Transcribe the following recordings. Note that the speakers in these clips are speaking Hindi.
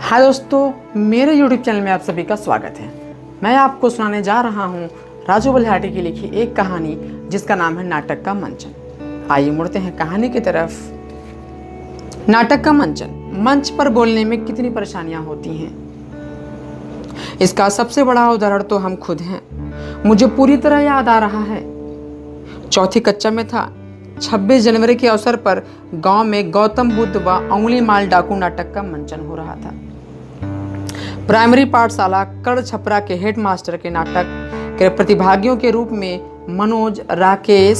हाय दोस्तों, मेरे YouTube चैनल में आप सभी का स्वागत है। मैं आपको सुनाने जा रहा हूँ राजू बलिहाटी की लिखी एक कहानी जिसका नाम है नाटक का मंचन। आइए मुड़ते हैं कहानी की तरफ। नाटक का मंचन। मंच पर बोलने में कितनी परेशानियां होती हैं, इसका सबसे बड़ा उदाहरण तो हम खुद हैं। मुझे पूरी तरह याद आ रहा है, चौथी कक्षा में था। 26 जनवरी के अवसर पर गांव में गौतम बुद्ध व उंगली माल डाकू नाटक का मंचन हो रहा था। प्राइमरी पाठशाला कड़ छपरा के हेडमास्टर के नाटक के प्रतिभागियों के रूप में मनोज, राकेश,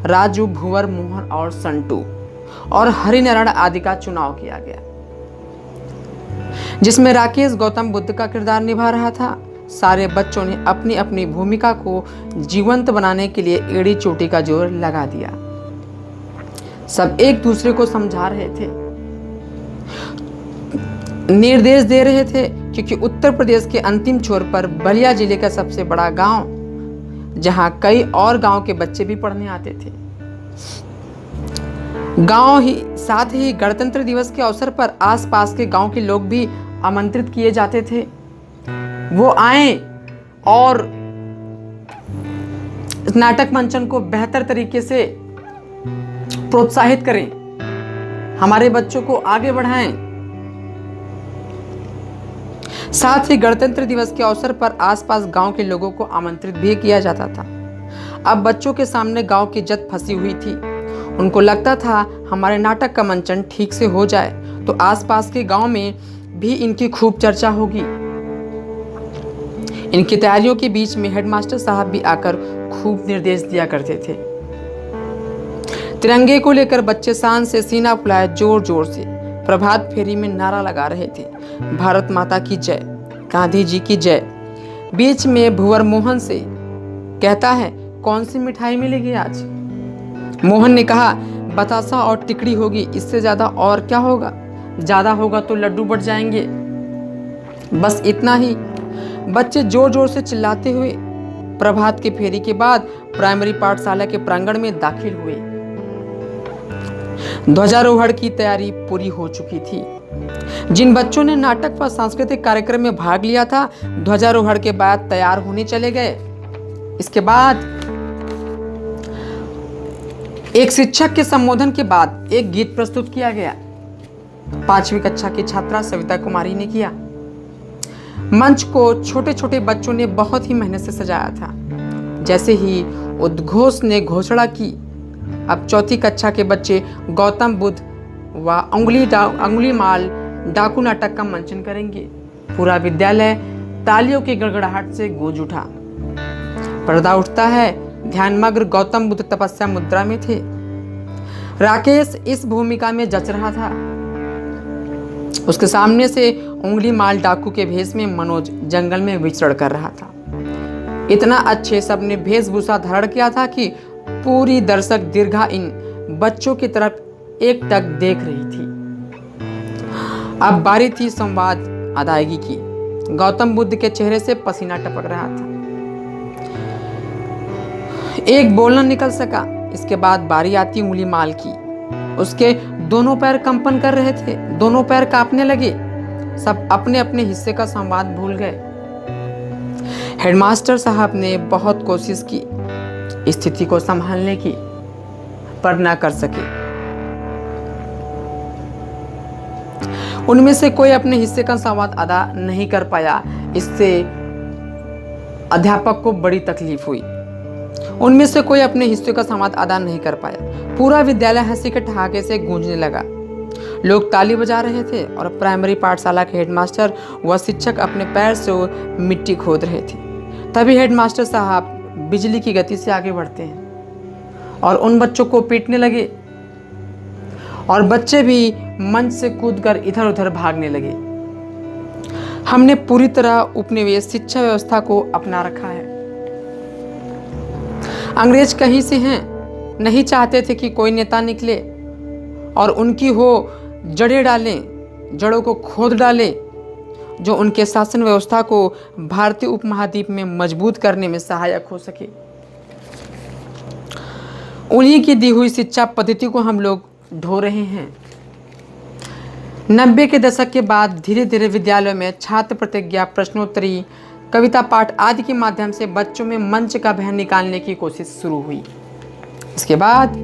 राजू, भुवर, मोहन और संटू और हरिनारायण आदि का चुनाव किया गया, जिसमें राकेश गौतम बुद्ध का किरदार निभा रहा था। सारे बच्चों ने अपनी अपनी भूमिका को जीवंत बनाने के लिए एड़ी चोटी का जोर लगा दिया। सब एक दूसरे को समझा रहे थे, निर्देश दे रहे थे, क्योंकि उत्तर प्रदेश के अंतिम छोर पर बलिया जिले का सबसे बड़ा गांव, जहां कई और गांव के बच्चे भी पढ़ने आते थे। साथ ही गणतंत्र दिवस के अवसर पर आसपास के गांव के लोग भी आमंत्रित किए जाते थे। वो आए और नाटक मंचन को बेहतर तरीके से प्रोत्साहित करें, हमारे बच्चों को आगे बढ़ाएं। साथ ही गणतंत्र दिवस के अवसर पर आसपास गांव के लोगों को आमंत्रित भी किया जाता था। अब बच्चों के सामने गांव की इज्जत फंसी हुई थी। उनको लगता था हमारे नाटक का मंचन ठीक से हो जाए तो आसपास के गांव में भी इनकी खूब चर्चा होगी। इनकी तैयारियों के बीच में हेडमास्टर साहब भी आकर खूब निर्देश दिया करते थे। तिरंगे को लेकर बच्चे शान से सीना फुलाए जोर जोर से प्रभात फेरी में नारा लगा रहे थे, भारत माता की जय, गांधी जी की जय। बीच में भुवर मोहन से कहता है, कौन सी मिठाई मिलेगी आज? मोहन ने कहा, बतासा और टिकड़ी होगी, इससे ज्यादा और क्या होगा? ज्यादा होगा तो लड्डू बढ़ जाएंगे। बस इतना ही। बच्चे जोर जोर से चिल्लाते हुए प्रभात के फेरी के बाद प्राइमरी पाठशाला के प्रांगण में दाखिल हुए। ध्वजारोहण की तैयारी पूरी हो चुकी थी। जिन बच्चों ने नाटक व सांस्कृतिक कार्यक्रम में भाग लिया था, ध्वजारोहण के बाद तैयार होने चले गए। इसके बाद एक शिक्षक के संबोधन के बाद एक गीत प्रस्तुत किया गया। 5वीं कक्षा की छात्रा सविता कुमारी ने किया। मंच को छोटे छोटे बच्चों ने बहुत ही मेहनत से सजाया था। जैसे ही उद्घोष ने घोषणा की, अब चौथी कक्षा के बच्चे गौतम बुद्ध व उंगली माल डाकू नाटक का मंचन करेंगे। पूरा विद्यालय तालियों की गड़गड़ाहट से गूंज उठा। पर्दा उठता है, ध्यानमग्न गौतम बुद्ध तपस्या मुद्रा में थे। राकेश इस भूमिका में जच रहा था। उसके सामने से उंगली माल डाकू के भेष में मनोज जंगल में विचरण कर रहा था। इतना अच्छे सबने वेशभूषा धारण किया था कि पूरी दर्शक दीर्घा इन बच्चों की तरफ एक टक देख रही थी। अब बारी थी संवाद अदायगी की। गौतम बुद्ध के चेहरे से पसीना टपक रहा था, एक बोल न निकल सका। इसके बाद बारी आती उंगली माल की। उसके दोनों पैर कंपन कर रहे थे, दोनों पैर कांपने लगे। सब अपने अपने हिस्से का संवाद भूल गए। हेडमास्टर साहब ने बहुत कोशिश की स्थिति को संभालने की, पर न कर सके। उनमें से कोई अपने हिस्से का संवाद अदा नहीं कर पाया। इससे अध्यापक को बड़ी तकलीफ हुई। उनमें से कोई अपने हिस्से का संवाद अदा नहीं कर पाया। पूरा विद्यालय हंसी के ठहाके से गूंजने लगा। लोग ताली बजा रहे थे और प्राइमरी पाठशाला के हेडमास्टर व शिक्षक अपने पैर से मिट्टी खोद रहे थे। तभी हेडमास्टर साहब बिजली की गति से आगे बढ़ते हैं और उन बच्चों को पीटने लगे, और बच्चे भी मंच से कूदकर इधर उधर भागने लगे। हमने पूरी तरह उपनिवेश शिक्षा व्यवस्था को अपना रखा है। अंग्रेज कहीं से हैं, नहीं चाहते थे कि कोई नेता निकले और उनकी हो जड़ें डालें, जड़ों को खोद डालें, जो उनके शासन व्यवस्था को भारतीय उपमहाद्वीप में मजबूत करने में सहायक हो सके। उन्हीं की दी हुई शिक्षा पद्धति को हम लोग ढो रहे हैं। 90 के दशक के बाद धीरे धीरे विद्यालयों में छात्र प्रतिज्ञा, प्रश्नोत्तरी, कविता पाठ आदि के माध्यम से बच्चों में मंच का भय निकालने की कोशिश शुरू हुई। इसके बाद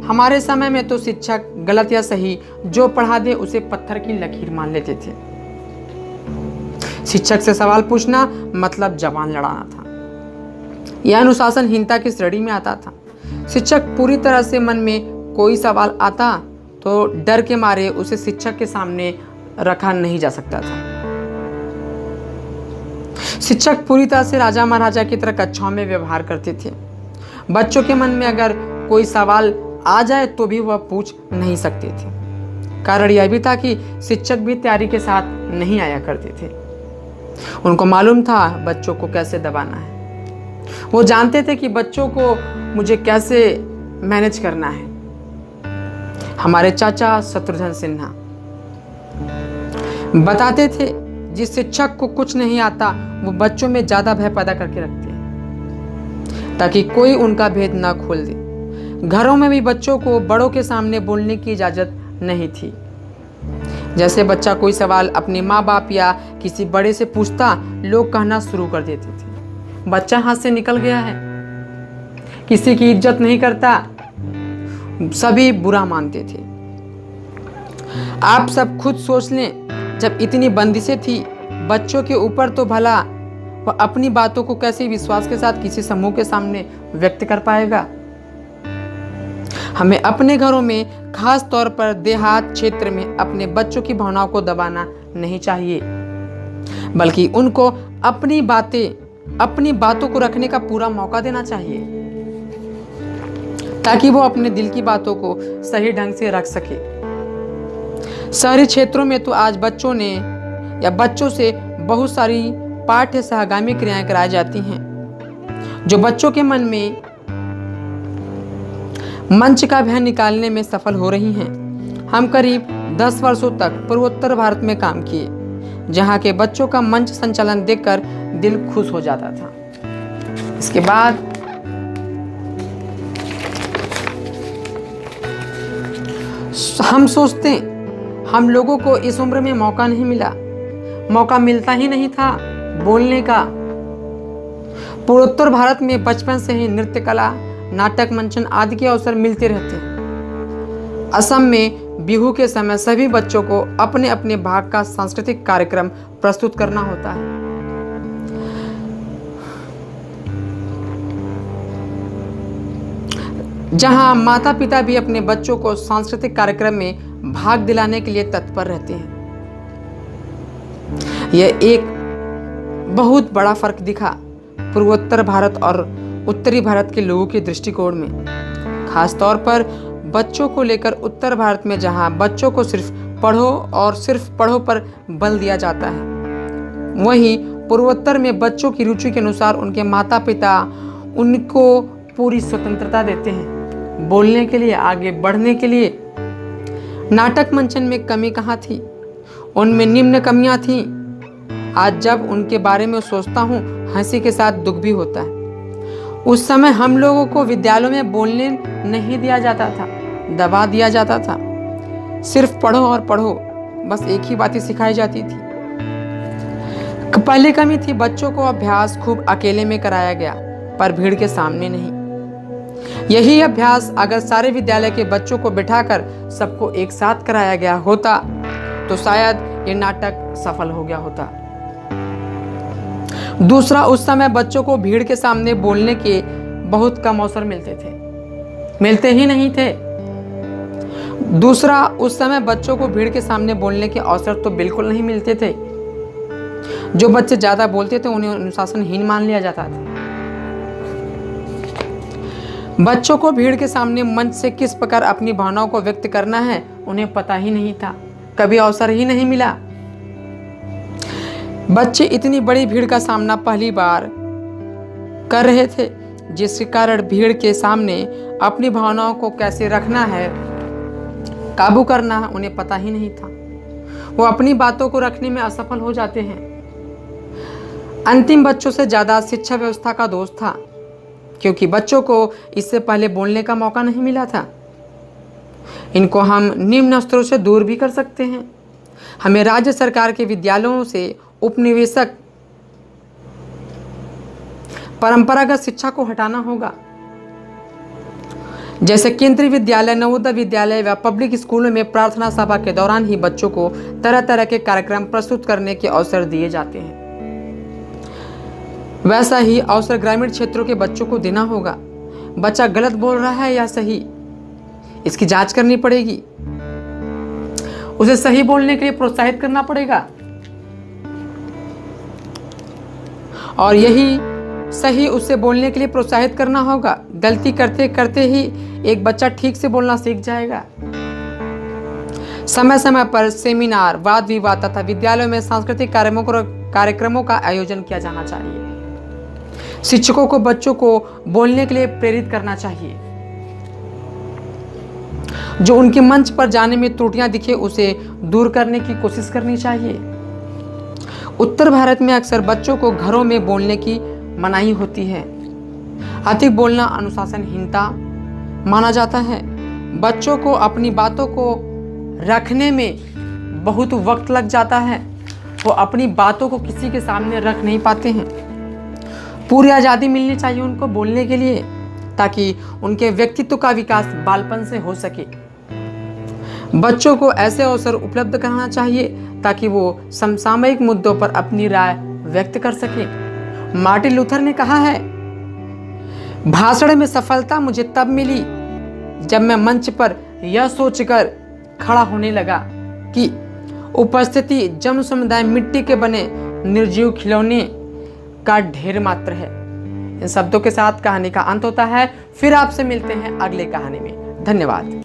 हमारे समय में तो शिक्षक गलत या सही जो पढ़ा दे उसे पत्थर की लकीर मान लेते थे। शिक्षक से सवाल पूछना मतलब जबान लड़ाना था। यह अनुशासनहीनता की श्रेणी में आता था। शिक्षक पूरी तरह से मन में कोई सवाल आता तो डर के मारे उसे शिक्षक के सामने रखा नहीं जा सकता था। शिक्षक पूरी तरह से राजा महाराजा की तरह कक्षाओं में व्यवहार करते थे। बच्चों के मन में अगर कोई सवाल आ जाए तो भी वह पूछ नहीं सकते थे। कारण यह भी था कि शिक्षक भी तैयारी के साथ नहीं आया करते थे। उनको मालूम था बच्चों को कैसे दबाना है। वो जानते थे कि बच्चों को मुझे कैसे मैनेज करना है। हमारे चाचा शत्रुघ्न सिन्हा बताते थे जिस शिक्षक को कुछ नहीं आता वो बच्चों में ज्यादा भय पैदा करके रखते हैं ताकि कोई उनका भेद ना खोल दे। घरों में भी बच्चों को बड़ों के सामने बोलने की इजाजत नहीं थी। जैसे बच्चा कोई सवाल अपने माँ बाप या किसी बड़े से पूछता, लोग कहना शुरू कर देते थे, बच्चा हाथ से निकल गया है, किसी की इज्जत नहीं करता, सभी बुरा मानते थे। आप सब खुद सोच लें, जब इतनी बंदिशें थी बच्चों के ऊपर तो भला वह अपनी बातों को कैसे विश्वास के साथ किसी समूह के सामने व्यक्त कर पाएगा। हमें अपने घरों में, खास तौर पर देहात क्षेत्र में अपने बच्चों की भावनाओं को दबाना नहीं चाहिए, बल्कि उनको अपनी बातों को रखने का पूरा मौका देना चाहिए ताकि वो अपने दिल की बातों को सही ढंग से रख सके। शहरी क्षेत्रों में तो आज बच्चों से बहुत सारी पाठ्य सहगामी क्रियाएं कराई जाती हैं जो बच्चों के मन में मंच का भय निकालने में सफल हो रही हैं। हम करीब 10 वर्षों तक पूर्वोत्तर भारत में काम किए, जहां के बच्चों का मंच संचालन देखकर दिल खुश हो जाता था। इसके बाद हम सोचते हम लोगों को इस उम्र में मौका नहीं मिला, मौका मिलता ही नहीं था बोलने का। पूर्वोत्तर भारत में बचपन से ही नृत्य कला, नाटक मंचन आदि के अवसर मिलते रहते हैं। असम में बिहू के समय सभी बच्चों को अपने अपने भाग का सांस्कृतिक कार्यक्रम प्रस्तुत करना होता है। जहां माता पिता भी अपने बच्चों को सांस्कृतिक कार्यक्रम में भाग दिलाने के लिए तत्पर रहते हैं। यह एक बहुत बड़ा फर्क दिखा पूर्वोत्तर भारत और उत्तरी भारत के लोगों के दृष्टिकोण में। खास तौर पर बच्चों को लेकर उत्तर भारत में जहां बच्चों को सिर्फ पढ़ो और सिर्फ पढ़ो पर बल दिया जाता है, वहीं पूर्वोत्तर में बच्चों की रुचि के अनुसार उनके माता पिता उनको पूरी स्वतंत्रता देते हैं बोलने के लिए, आगे बढ़ने के लिए। नाटक मंचन में कमी कहाँ थी, उनमें निम्न कमियां थीं। आज जब उनके बारे में सोचता हूँ हंसी के साथ दुख भी होता है। उस समय हम लोगों को विद्यालयों में बोलने नहीं दिया जाता था, दबा दिया जाता था। सिर्फ पढ़ो और पढ़ो, बस एक ही बात ही सिखाई जाती थी। पहले कमी थी, बच्चों को अभ्यास खूब अकेले में कराया गया पर भीड़ के सामने नहीं। यही अभ्यास अगर सारे विद्यालय के बच्चों को बिठाकर सबको एक साथ कराया गया होता तो शायद ये नाटक सफल हो गया होता। दूसरा, उस समय बच्चों को भीड़ के सामने बोलने के बहुत कम अवसर मिलते ही नहीं थे। दूसरा, उस समय बच्चों को भीड़ के सामने बोलने के अवसर तो बिल्कुल नहीं मिलते थे। जो बच्चे ज्यादा बोलते थे उन्हें अनुशासनहीन मान लिया जाता था। बच्चों को भीड़ के सामने मंच से किस प्रकार अपनी भावनाओं को व्यक्त करना है उन्हें पता ही नहीं था, कभी अवसर ही नहीं मिला। बच्चे इतनी बड़ी भीड़ का सामना पहली बार कर रहे थे, जिसके कारण भीड़ के सामने अपनी भावनाओं को कैसे रखना है, काबू करना है, उन्हें पता ही नहीं था। वो अपनी बातों को रखने में असफल हो जाते हैं। अंतिम बच्चों से ज्यादा शिक्षा व्यवस्था का दोष था, क्योंकि बच्चों को इससे पहले बोलने का मौका नहीं मिला था। इनको हम निम्न स्तरों से दूर भी कर सकते हैं, हमें राज्य सरकार के विद्यालयों से उपनिवेशक परंपरागत शिक्षा को हटाना होगा। जैसे केंद्रीय विद्यालय, नवोदय विद्यालय व पब्लिक स्कूलों में प्रार्थना सभा के दौरान ही बच्चों को तरह तरह के कार्यक्रम प्रस्तुत करने के अवसर दिए जाते हैं, वैसा ही अवसर ग्रामीण क्षेत्रों के बच्चों को देना होगा। बच्चा गलत बोल रहा है या सही, इसकी जांच करनी पड़ेगी। उसे सही बोलने के लिए प्रोत्साहित करना पड़ेगा और यही सही उससे बोलने के लिए प्रोत्साहित करना होगा। गलती करते करते ही एक बच्चा ठीक से बोलना सीख जाएगा। समय समय पर सेमिनार, वाद विवाद तथा विद्यालयों में सांस्कृतिक कार्यक्रमों का आयोजन किया जाना चाहिए। शिक्षकों को बच्चों को बोलने के लिए प्रेरित करना चाहिए। जो उनके मंच पर जाने में त्रुटियां दिखे उसे दूर करने की कोशिश करनी चाहिए। उत्तर भारत में अक्सर बच्चों को घरों में बोलने की मनाही होती है। अधिक बोलना अनुशासनहीनता माना जाता है। बच्चों को अपनी बातों को रखने में बहुत वक्त लग जाता है। वो अपनी बातों को किसी के सामने रख नहीं पाते हैं। पूरी आज़ादी मिलनी चाहिए उनको बोलने के लिए, ताकि उनके व्यक्तित्व का विकास बालपन से हो सके। बच्चों को ऐसे अवसर उपलब्ध कराना चाहिए ताकि वो समसामयिक मुद्दों पर अपनी राय व्यक्त कर सके। मार्टिन लूथर ने कहा है, भाषण में सफलता मुझे तब मिली जब मैं मंच पर यह सोचकर खड़ा होने लगा कि उपस्थिति जन समुदाय मिट्टी के बने निर्जीव खिलौने का ढेर मात्र है। इन शब्दों के साथ कहानी का अंत होता है। फिर आपसे मिलते हैं अगले कहानी में। धन्यवाद।